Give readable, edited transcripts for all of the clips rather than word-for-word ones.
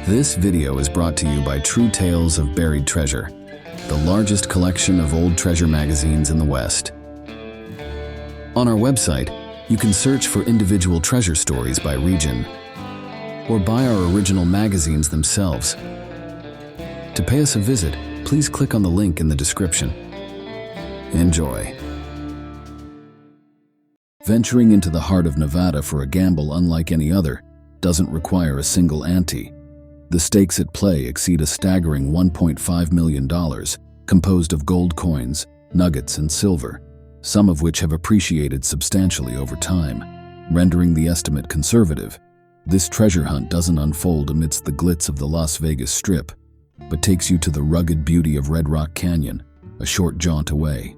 This video is brought to you by True Tales of Buried Treasure, the largest collection of old treasure magazines in the West. On our website, you can search for individual treasure stories by region, or buy our original magazines themselves. To pay us a visit, please click on the link in the description. Enjoy. Venturing into the heart of Nevada for a gamble unlike any other doesn't require a single ante. The stakes at play exceed a staggering $1.5 million, composed of gold coins, nuggets, and silver, some of which have appreciated substantially over time, rendering the estimate conservative. This treasure hunt doesn't unfold amidst the glitz of the Las Vegas Strip, but takes you to the rugged beauty of Red Rock Canyon, a short jaunt away.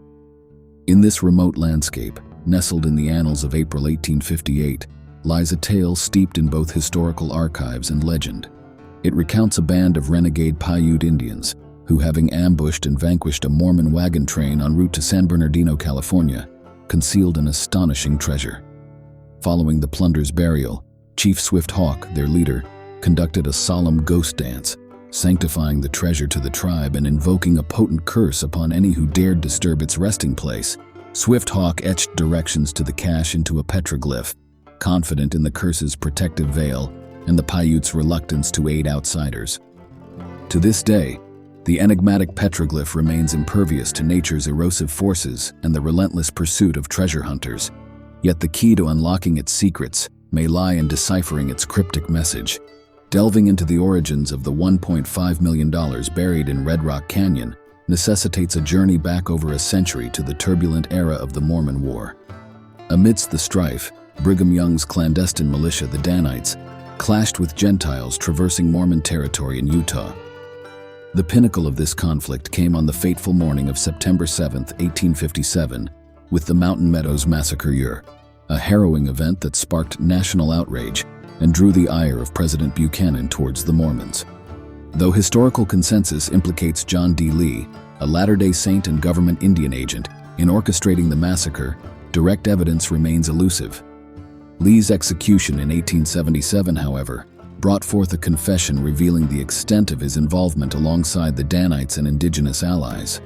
In this remote landscape, nestled in the annals of April 1858, lies a tale steeped in both historical archives and legend. It recounts a band of renegade Paiute Indians who, having ambushed and vanquished a Mormon wagon train en route to San Bernardino, California, concealed an astonishing treasure. Following the plunder's burial, Chief Swift Hawk, their leader, conducted a solemn ghost dance, sanctifying the treasure to the tribe and invoking a potent curse upon any who dared disturb its resting place. Swift Hawk etched directions to the cache into a petroglyph, confident in the curse's protective veil and the Paiute's reluctance to aid outsiders. To this day, the enigmatic petroglyph remains impervious to nature's erosive forces and the relentless pursuit of treasure hunters. Yet the key to unlocking its secrets may lie in deciphering its cryptic message. Delving into the origins of the $1.5 million buried in Red Rock Canyon necessitates a journey back over a century to the turbulent era of the Mormon War. Amidst the strife, Brigham Young's clandestine militia, the Danites, clashed with Gentiles traversing Mormon territory in Utah. The pinnacle of this conflict came on the fateful morning of September 7, 1857, with the Mountain Meadows Massacre, a harrowing event that sparked national outrage and drew the ire of President Buchanan towards the Mormons. Though historical consensus implicates John D. Lee, a Latter-day Saint and government Indian agent, in orchestrating the massacre, direct evidence remains elusive. Lee's execution in 1877, however, brought forth a confession revealing the extent of his involvement alongside the Danites and indigenous allies.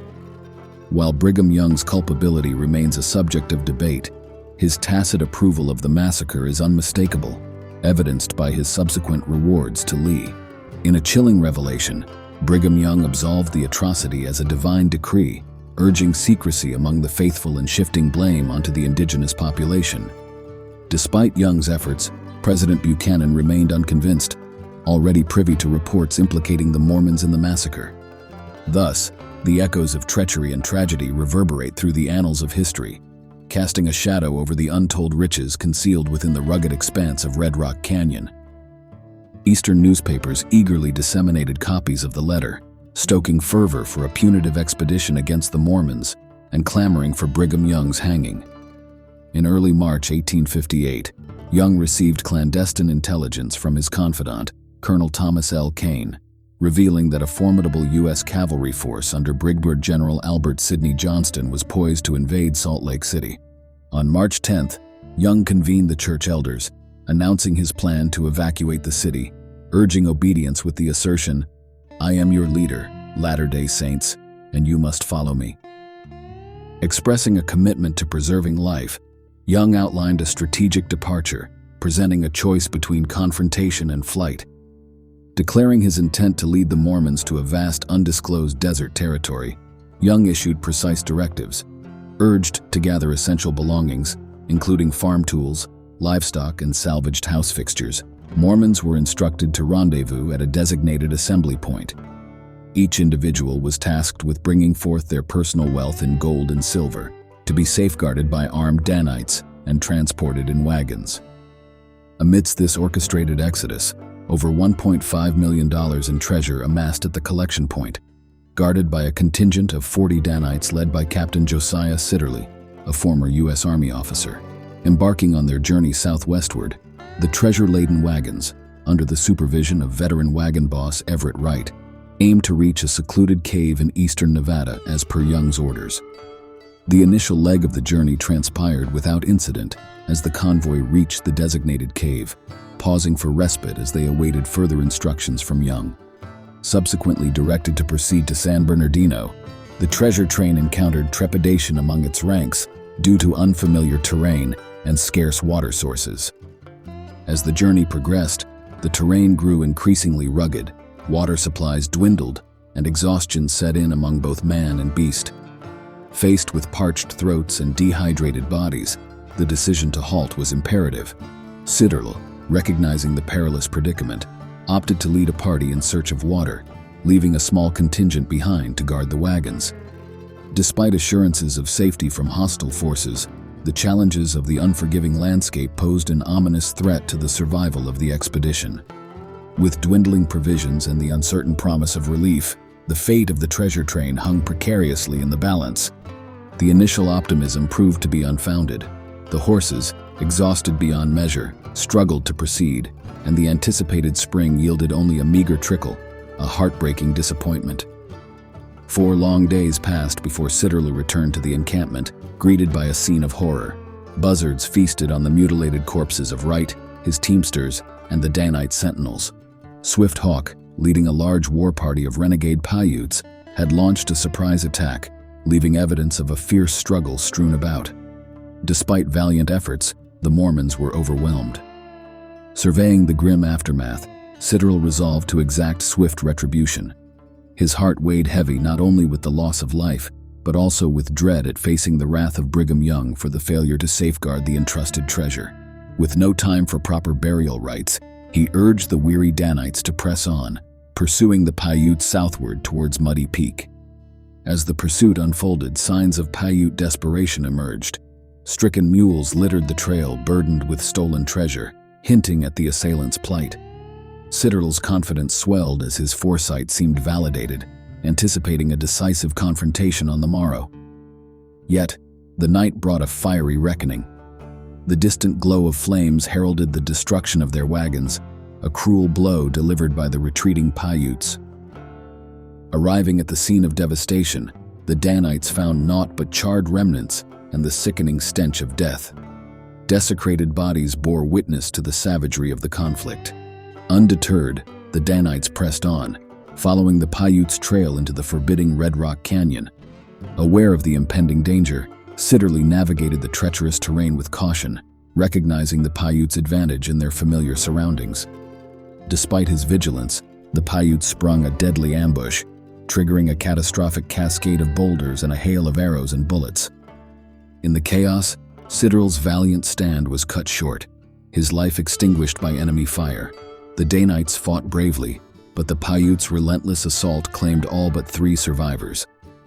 While Brigham Young's culpability remains a subject of debate, his tacit approval of the massacre is unmistakable, evidenced by his subsequent rewards to Lee. In a chilling revelation, Brigham Young absolved the atrocity as a divine decree, urging secrecy among the faithful and shifting blame onto the indigenous population. Despite Young's efforts, President Buchanan remained unconvinced, already privy to reports implicating the Mormons in the massacre. Thus, the echoes of treachery and tragedy reverberate through the annals of history, casting a shadow over the untold riches concealed within the rugged expanse of Red Rock Canyon. Eastern newspapers eagerly disseminated copies of the letter, stoking fervor for a punitive expedition against the Mormons and clamoring for Brigham Young's hanging. In early March 1858, Young received clandestine intelligence from his confidant, Colonel Thomas L. Kane, revealing that a formidable U.S. cavalry force under Brigadier General Albert Sidney Johnston was poised to invade Salt Lake City. On March 10th, Young convened the church elders, announcing his plan to evacuate the city, urging obedience with the assertion, "I am your leader, Latter-day Saints, and you must follow me." Expressing a commitment to preserving life, Young outlined a strategic departure, presenting a choice between confrontation and flight. Declaring his intent to lead the Mormons to a vast undisclosed desert territory, Young issued precise directives. Urged to gather essential belongings, including farm tools, livestock, and salvaged house fixtures, Mormons were instructed to rendezvous at a designated assembly point. Each individual was tasked with bringing forth their personal wealth in gold and silver, to be safeguarded by armed Danites and transported in wagons. Amidst this orchestrated exodus, over $1.5 million in treasure amassed at the collection point, guarded by a contingent of 40 Danites led by Captain Josiah Sitterly, a former U.S. Army officer. Embarking on their journey southwestward, the treasure-laden wagons, under the supervision of veteran wagon boss Everett Wright, aimed to reach a secluded cave in eastern Nevada as per Young's orders. The initial leg of the journey transpired without incident as the convoy reached the designated cave, pausing for respite as they awaited further instructions from Young. Subsequently directed to proceed to San Bernardino, the treasure train encountered trepidation among its ranks due to unfamiliar terrain and scarce water sources. As the journey progressed, the terrain grew increasingly rugged, water supplies dwindled, and exhaustion set in among both man and beast. Faced with parched throats and dehydrated bodies, the decision to halt was imperative. Riddle, recognizing the perilous predicament, opted to lead a party in search of water, leaving a small contingent behind to guard the wagons. Despite assurances of safety from hostile forces, the challenges of the unforgiving landscape posed an ominous threat to the survival of the expedition. With dwindling provisions and the uncertain promise of relief, the fate of the treasure train hung precariously in the balance. The initial optimism proved to be unfounded. The horses, exhausted beyond measure, struggled to proceed, and the anticipated spring yielded only a meager trickle, a heartbreaking disappointment. 4 long days passed before Riddle returned to the encampment, greeted by a scene of horror. Buzzards feasted on the mutilated corpses of Wright, his teamsters, and the Danite sentinels. Swift Hawk, leading a large war party of renegade Paiutes, had launched a surprise attack, leaving evidence of a fierce struggle strewn about. Despite valiant efforts, the Mormons were overwhelmed. Surveying the grim aftermath, Riddle resolved to exact swift retribution. His heart weighed heavy not only with the loss of life, but also with dread at facing the wrath of Brigham Young for the failure to safeguard the entrusted treasure. With no time for proper burial rites, he urged the weary Danites to press on, pursuing the Paiutes southward towards Muddy Peak. As the pursuit unfolded, signs of Paiute desperation emerged. Stricken mules littered the trail burdened with stolen treasure, hinting at the assailants' plight. Riddle's confidence swelled as his foresight seemed validated, anticipating a decisive confrontation on the morrow. Yet, the night brought a fiery reckoning. The distant glow of flames heralded the destruction of their wagons, a cruel blow delivered by the retreating Paiutes. Arriving at the scene of devastation, the Danites found naught but charred remnants and the sickening stench of death. Desecrated bodies bore witness to the savagery of the conflict. Undeterred, the Danites pressed on, following the Paiutes' trail into the forbidding Red Rock Canyon. Aware of the impending danger, Riddle navigated the treacherous terrain with caution, recognizing the Paiutes' advantage in their familiar surroundings. Despite his vigilance, the Paiutes sprung a deadly ambush, triggering a catastrophic cascade of boulders and a hail of arrows and bullets. In the chaos, Riddle's valiant stand was cut short, his life extinguished by enemy fire. The Danites fought bravely, but the Paiutes' relentless assault claimed all but 3 survivors.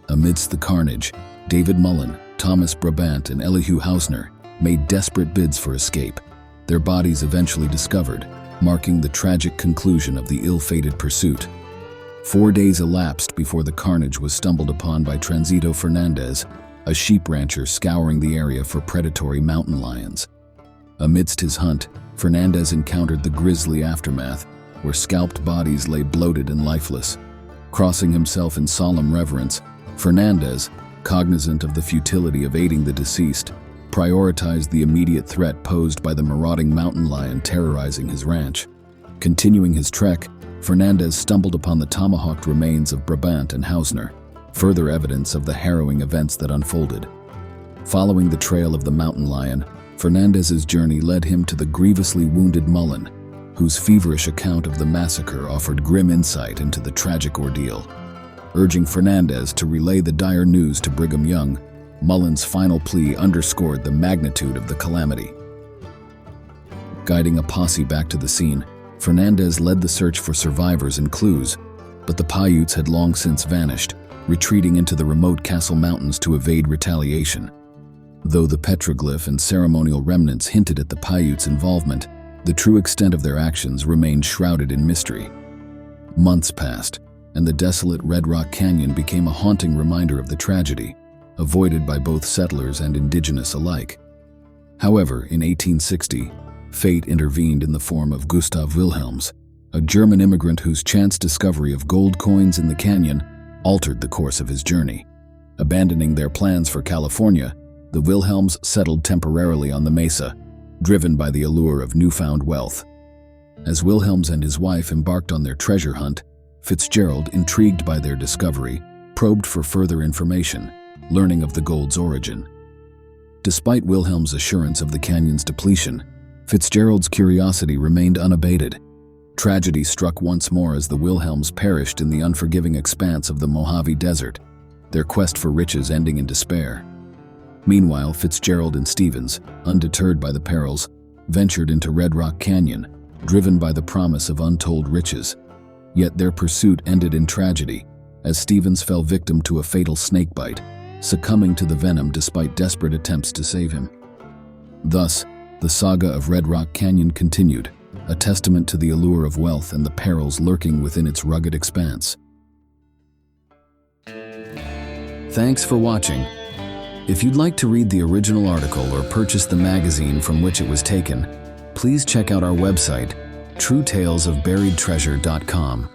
Amidst the carnage, David Mullen, Thomas Brabant, and Elihu Hausner made desperate bids for escape, their bodies eventually discovered, marking the tragic conclusion of the ill-fated pursuit. 4 days elapsed before the carnage was stumbled upon by Transito Fernandez, a sheep rancher scouring the area for predatory mountain lions. Amidst his hunt, Fernandez encountered the grisly aftermath, where scalped bodies lay bloated and lifeless. Crossing himself in solemn reverence, Fernandez, cognizant of the futility of aiding the deceased, prioritized the immediate threat posed by the marauding mountain lion terrorizing his ranch. Continuing his trek, Fernandez stumbled upon the tomahawked remains of Brabant and Hausner, further evidence of the harrowing events that unfolded. Following the trail of the mountain lion, Fernandez's journey led him to the grievously wounded Mullen, whose feverish account of the massacre offered grim insight into the tragic ordeal. Urging Fernandez to relay the dire news to Brigham Young, Mullen's final plea underscored the magnitude of the calamity. Guiding a posse back to the scene, Fernandez led the search for survivors and clues, but the Paiutes had long since vanished, retreating into the remote Castle Mountains to evade retaliation. Though the petroglyph and ceremonial remnants hinted at the Paiutes' involvement, the true extent of their actions remained shrouded in mystery. Months passed, and the desolate Red Rock Canyon became a haunting reminder of the tragedy, avoided by both settlers and indigenous alike. However, in 1860, fate intervened in the form of Gustav Wilhelms, a German immigrant whose chance discovery of gold coins in the canyon altered the course of his journey. Abandoning their plans for California, the Wilhelms settled temporarily on the mesa, driven by the allure of newfound wealth. As Wilhelms and his wife embarked on their treasure hunt, Fitzgerald, intrigued by their discovery, probed for further information, learning of the gold's origin. Despite Wilhelm's assurance of the canyon's depletion, Fitzgerald's curiosity remained unabated. Tragedy struck once more as the Wilhelms perished in the unforgiving expanse of the Mojave Desert, their quest for riches ending in despair. Meanwhile, Fitzgerald and Stevens, undeterred by the perils, ventured into Red Rock Canyon, driven by the promise of untold riches. Yet their pursuit ended in tragedy, as Stevens fell victim to a fatal snakebite, succumbing to the venom despite desperate attempts to save him. Thus, the saga of Red Rock Canyon continued, a testament to the allure of wealth and the perils lurking within its rugged expanse. Thanks for watching. If you'd like to read the original article or purchase the magazine from which it was taken, please check out our website, truetalesofburiedtreasure.com.